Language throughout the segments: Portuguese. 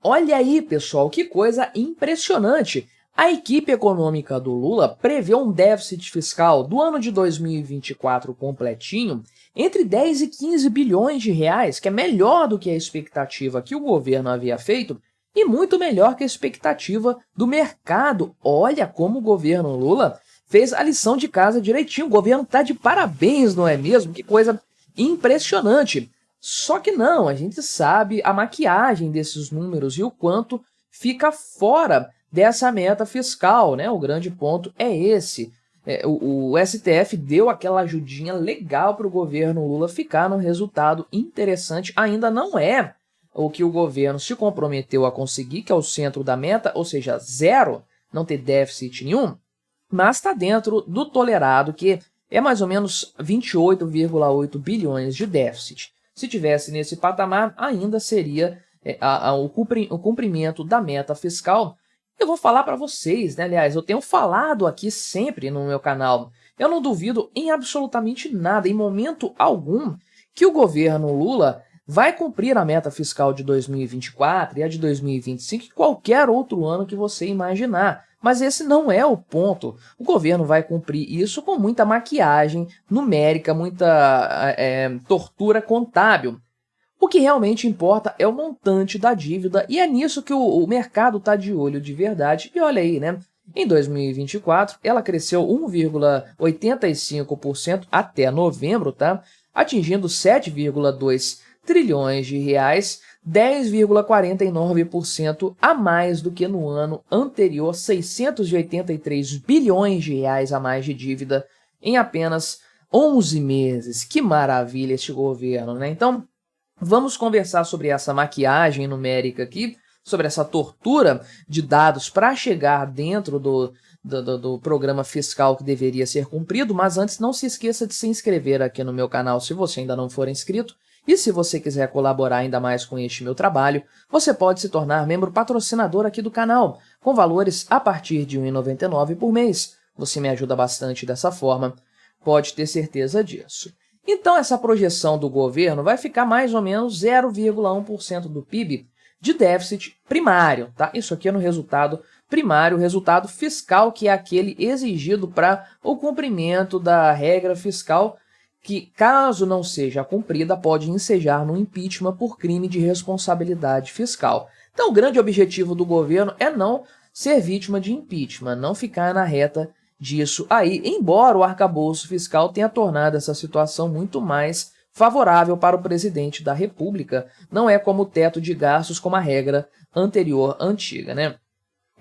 Olha aí, pessoal, que coisa impressionante! A equipe econômica do Lula prevê um déficit fiscal do ano de 2024 completinho entre 10 e 15 bilhões de reais, que é melhor do que a expectativa que o governo havia feito e muito melhor que a expectativa do mercado. Olha como o governo Lula fez a lição de casa direitinho. O governo está de parabéns, não é mesmo? Que coisa impressionante! Só que não, a gente sabe a maquiagem desses números e o quanto fica fora dessa meta fiscal, né? O grande ponto é esse. O STF deu aquela ajudinha legal para o governo Lula ficar num resultado interessante. Ainda não é o que o governo se comprometeu a conseguir, que é o centro da meta, ou seja, zero, não ter déficit nenhum, mas está dentro do tolerado, que é mais ou menos 28,8 bilhões de déficit. Se tivesse nesse patamar, ainda seria o cumprimento da meta fiscal. Eu vou falar para vocês, né? Aliás, eu tenho falado aqui sempre no meu canal. Eu não duvido em absolutamente nada, em momento algum, que o governo Lula vai cumprir a meta fiscal de 2024 e a de 2025 e qualquer outro ano que você imaginar. Mas esse não é o ponto. O governo vai cumprir isso com muita maquiagem numérica, muita tortura contábil. O que realmente importa é o montante da dívida e é nisso que o mercado está de olho de verdade. E olha aí, né? Em 2024, ela cresceu 1,85% até novembro, tá? Atingindo 7,2 trilhões de reais, 10,49% a mais do que no ano anterior, 683 bilhões de reais a mais de dívida em apenas 11 meses. Que maravilha este governo, né? Então, vamos conversar sobre essa maquiagem numérica aqui, sobre essa tortura de dados para chegar dentro do programa fiscal que deveria ser cumprido, mas antes não se esqueça de se inscrever aqui no meu canal se você ainda não for inscrito. E se você quiser colaborar ainda mais com este meu trabalho, você pode se tornar membro patrocinador aqui do canal, com valores a partir de R$ 1,99 por mês. Você me ajuda bastante dessa forma, pode ter certeza disso. Então, essa projeção do governo vai ficar mais ou menos 0,1% do PIB de déficit primário, tá? Isso aqui é no resultado primário, o resultado fiscal, que é aquele exigido para o cumprimento da regra fiscal, que, caso não seja cumprida, pode ensejar no impeachment por crime de responsabilidade fiscal. Então, o grande objetivo do governo é não ser vítima de impeachment, não ficar na reta disso aí, embora o arcabouço fiscal tenha tornado essa situação muito mais favorável para o presidente da República. Não é como o teto de gastos, como a regra anterior, antiga, né?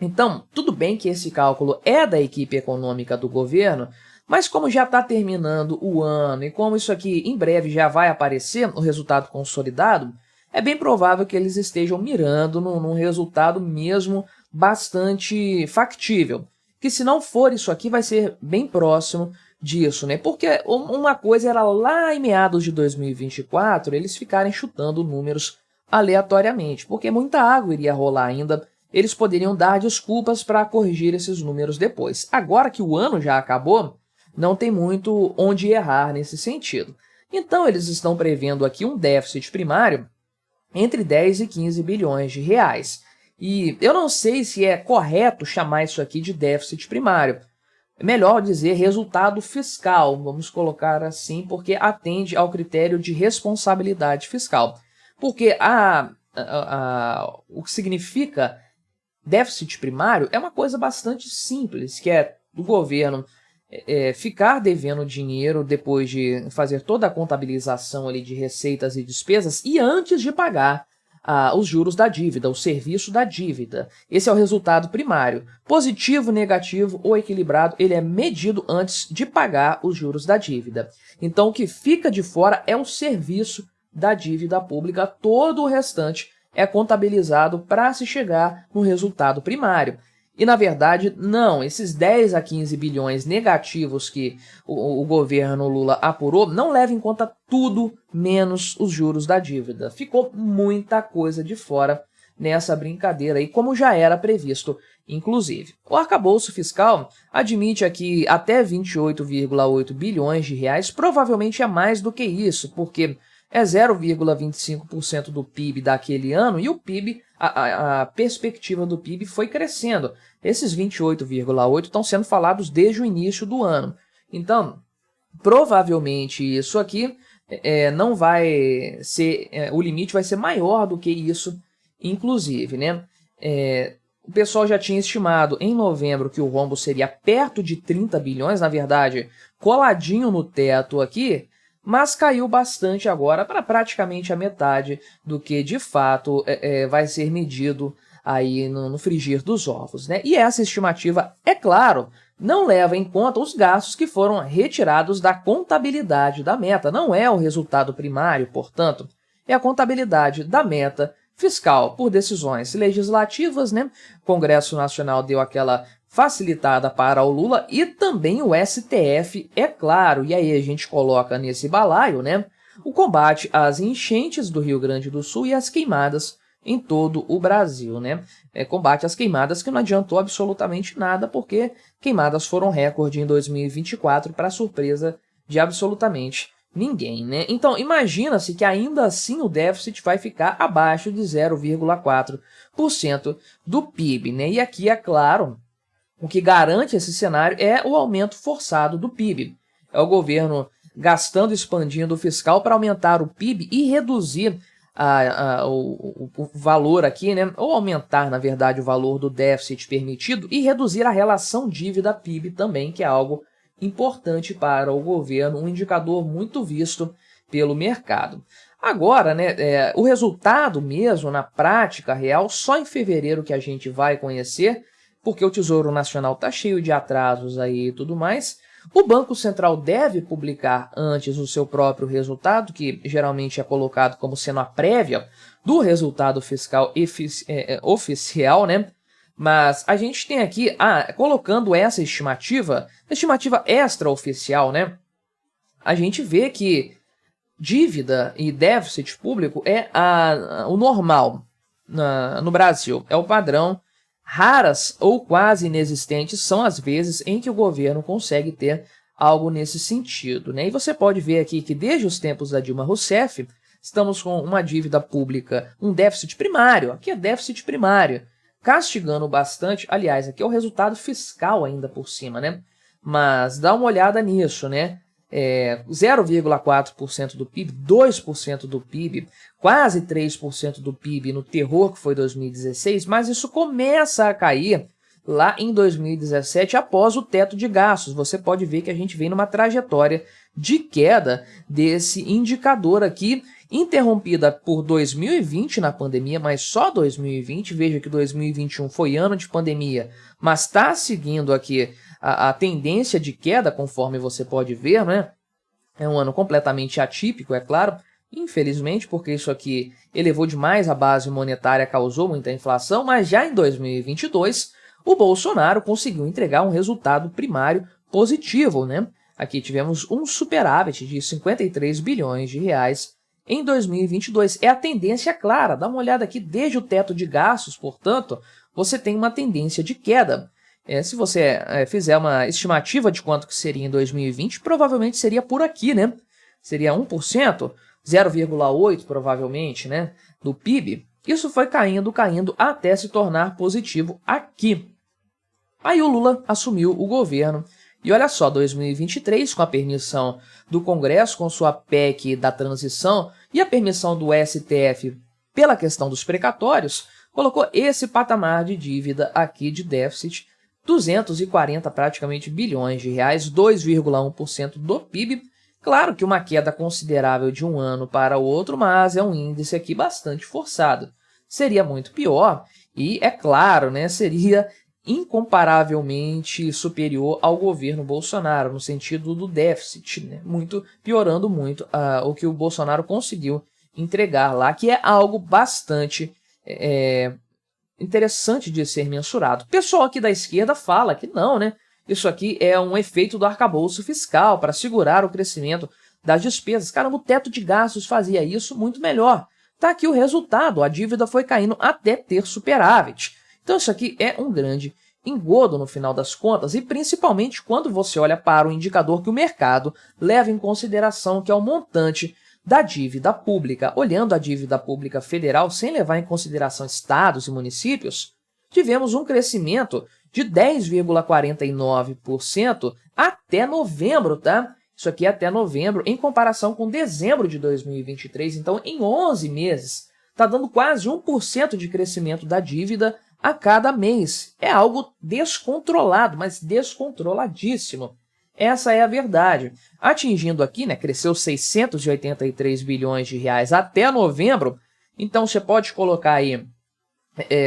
Então, tudo bem que esse cálculo é da equipe econômica do governo, mas como já está terminando o ano e como isso aqui em breve já vai aparecer o resultado consolidado, é bem provável que eles estejam mirando num resultado mesmo bastante factível. Que se não for isso aqui, vai ser bem próximo disso, né? Porque uma coisa era lá em meados de 2024, eles ficarem chutando números aleatoriamente, porque muita água iria rolar ainda, eles poderiam dar desculpas para corrigir esses números depois. Agora que o ano já acabou, não tem muito onde errar nesse sentido. Então, eles estão prevendo aqui um déficit primário entre 10 e 15 bilhões de reais. E eu não sei se é correto chamar isso aqui de déficit primário. É melhor dizer resultado fiscal, vamos colocar assim, porque atende ao critério de responsabilidade fiscal. Porque o que significa déficit primário é uma coisa bastante simples, que é o governo ficar devendo dinheiro depois de fazer toda a contabilização ali de receitas e despesas e antes de pagar os juros da dívida, o serviço da dívida. Esse é o resultado primário. Positivo, negativo ou equilibrado, ele é medido antes de pagar os juros da dívida. Então, o que fica de fora é o serviço da dívida pública, todo o restante é contabilizado para se chegar no resultado primário. E, na verdade, não, esses 10 a 15 bilhões negativos que o governo Lula apurou não leva em conta tudo menos os juros da dívida. Ficou muita coisa de fora nessa brincadeira aí, como já era previsto, inclusive. O arcabouço fiscal admite aqui até 28,8 bilhões de reais, provavelmente é mais do que isso, porque é 0,25% do PIB daquele ano, e o PIB, a perspectiva do PIB foi crescendo. Esses 28,8 estão sendo falados desde o início do ano. Então, provavelmente isso aqui não vai ser, o limite vai ser maior do que isso, inclusive, né? O pessoal já tinha estimado em novembro que o rombo seria perto de 30 bilhões, na verdade, coladinho no teto aqui, mas caiu bastante agora para praticamente a metade do que, de fato, vai ser medido aí no frigir dos ovos, né? E essa estimativa, é claro, não leva em conta os gastos que foram retirados da contabilidade da meta. Não é o resultado primário, portanto, é a contabilidade da meta fiscal por decisões legislativas, né? O Congresso Nacional deu aquela facilitada para o Lula e também o STF, é claro. E aí a gente coloca nesse balaio, né, o combate às enchentes do Rio Grande do Sul e às queimadas em todo o Brasil, né? Combate às queimadas que não adiantou absolutamente nada, porque queimadas foram recorde em 2024 para surpresa de absolutamente ninguém, né? Então, imagina-se que ainda assim o déficit vai ficar abaixo de 0,4% do PIB, né? E aqui, é claro, o que garante esse cenário é o aumento forçado do PIB. É o governo gastando e expandindo o fiscal para aumentar o PIB e reduzir o valor aqui, né? Ou aumentar, na verdade, o valor do déficit permitido e reduzir a relação dívida-PIB também, que é algo importante para o governo, um indicador muito visto pelo mercado. Agora, né, o resultado mesmo, na prática real, só em fevereiro que a gente vai conhecer, porque o Tesouro Nacional está cheio de atrasos aí e tudo mais. O Banco Central deve publicar antes o seu próprio resultado, que geralmente é colocado como sendo a prévia do resultado fiscal oficial, né? Mas a gente tem aqui, colocando essa estimativa extraoficial, né? A gente vê que dívida e déficit público é o normal no Brasil, é o padrão. Raras ou quase inexistentes são as vezes em que o governo consegue ter algo nesse sentido, né? E você pode ver aqui que desde os tempos da Dilma Rousseff, estamos com uma dívida pública, um déficit primário, aqui é déficit primário, castigando bastante. Aliás, aqui é o resultado fiscal ainda por cima, né? Mas dá uma olhada nisso, né? 0,4% do PIB, 2% do PIB, quase 3% do PIB no terror que foi 2016, mas isso começa a cair lá em 2017 após o teto de gastos. Você pode ver que a gente vem numa trajetória de queda desse indicador aqui, interrompida por 2020 na pandemia, mas só 2020, veja que 2021 foi ano de pandemia, mas está seguindo aqui a tendência de queda, conforme você pode ver, né? É um ano completamente atípico, é claro, infelizmente, porque isso aqui elevou demais a base monetária, causou muita inflação, mas já em 2022, o Bolsonaro conseguiu entregar um resultado primário positivo, né? Aqui tivemos um superávit de 53 bilhões de reais em 2022. É a tendência clara, dá uma olhada aqui, desde o teto de gastos, portanto, você tem uma tendência de queda. Se você fizer uma estimativa de quanto que seria em 2020, provavelmente seria por aqui, né? Seria 1%, 0,8% provavelmente, né? Do PIB. Isso foi caindo até se tornar positivo aqui. Aí o Lula assumiu o governo. E olha só, 2023, com a permissão do Congresso, com sua PEC da transição e a permissão do STF pela questão dos precatórios, colocou esse patamar de dívida aqui de déficit, 240 praticamente bilhões de reais, 2,1% do PIB. Claro que uma queda considerável de um ano para o outro, mas é um índice aqui bastante forçado. Seria muito pior e, é claro, né, seria incomparavelmente superior ao governo Bolsonaro, no sentido do déficit, né, piorando muito o que o Bolsonaro conseguiu entregar lá, que é algo bastante interessante de ser mensurado. O pessoal aqui da esquerda fala que não, né? Isso aqui é um efeito do arcabouço fiscal para segurar o crescimento das despesas. Caramba, o teto de gastos fazia isso muito melhor. Tá aqui o resultado, a dívida foi caindo até ter superávit. Então isso aqui é um grande engodo no final das contas, e principalmente quando você olha para o indicador que o mercado leva em consideração, que é o montante da dívida pública. Olhando a dívida pública federal sem levar em consideração estados e municípios, tivemos um crescimento de 10,49% até novembro, tá? Isso aqui é até novembro, em comparação com dezembro de 2023. Então, em 11 meses, está dando quase 1% de crescimento da dívida a cada mês. É algo descontrolado, mas descontroladíssimo. Essa é a verdade. Atingindo aqui, né, cresceu 683 bilhões de reais até novembro, então você pode colocar aí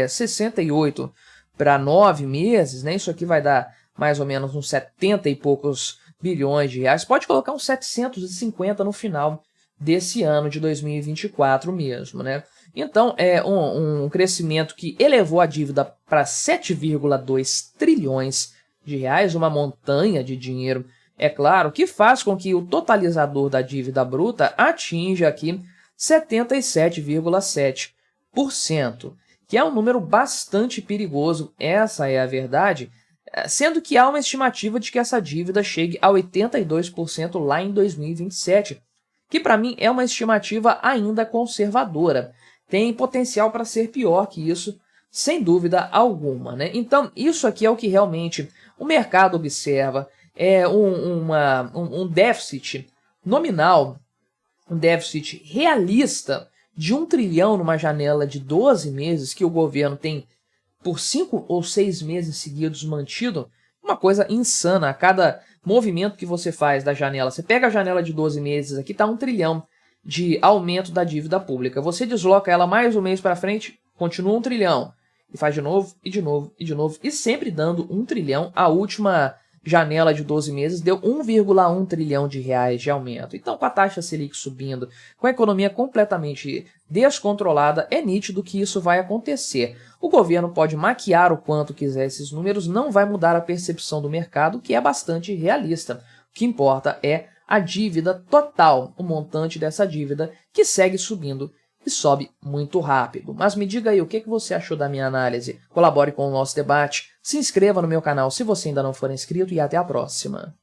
68 para 9 meses, né? Isso aqui vai dar mais ou menos uns 70 e poucos bilhões de reais. Pode colocar uns 750 no final desse ano de 2024 mesmo, né? Então, é um crescimento que elevou a dívida para 7,2 trilhões de reais, uma montanha de dinheiro, é claro, que faz com que o totalizador da dívida bruta atinja aqui 77,7%, que é um número bastante perigoso, essa é a verdade, sendo que há uma estimativa de que essa dívida chegue a 82% lá em 2027, que para mim é uma estimativa ainda conservadora. Tem potencial para ser pior que isso, sem dúvida alguma, né? Então, isso aqui é o que realmente o mercado observa, é um déficit nominal, um déficit realista de 1 trilhão numa janela de 12 meses que o governo tem por 5 ou 6 meses seguidos mantido, uma coisa insana. A cada movimento que você faz da janela, você pega a janela de 12 meses, aqui está 1 trilhão de aumento da dívida pública. Você desloca ela mais um mês para frente, continua 1 trilhão. E faz de novo, e de novo, e de novo, e sempre dando 1 trilhão. A última janela de 12 meses deu 1,1 trilhão de reais de aumento. Então, com a taxa Selic subindo, com a economia completamente descontrolada, é nítido que isso vai acontecer. O governo pode maquiar o quanto quiser esses números, não vai mudar a percepção do mercado, que é bastante realista. O que importa é a dívida total, o montante dessa dívida, que segue subindo e sobe muito rápido. Mas me diga aí, o que você achou da minha análise? Colabore com o nosso debate, se inscreva no meu canal se você ainda não for inscrito e até a próxima.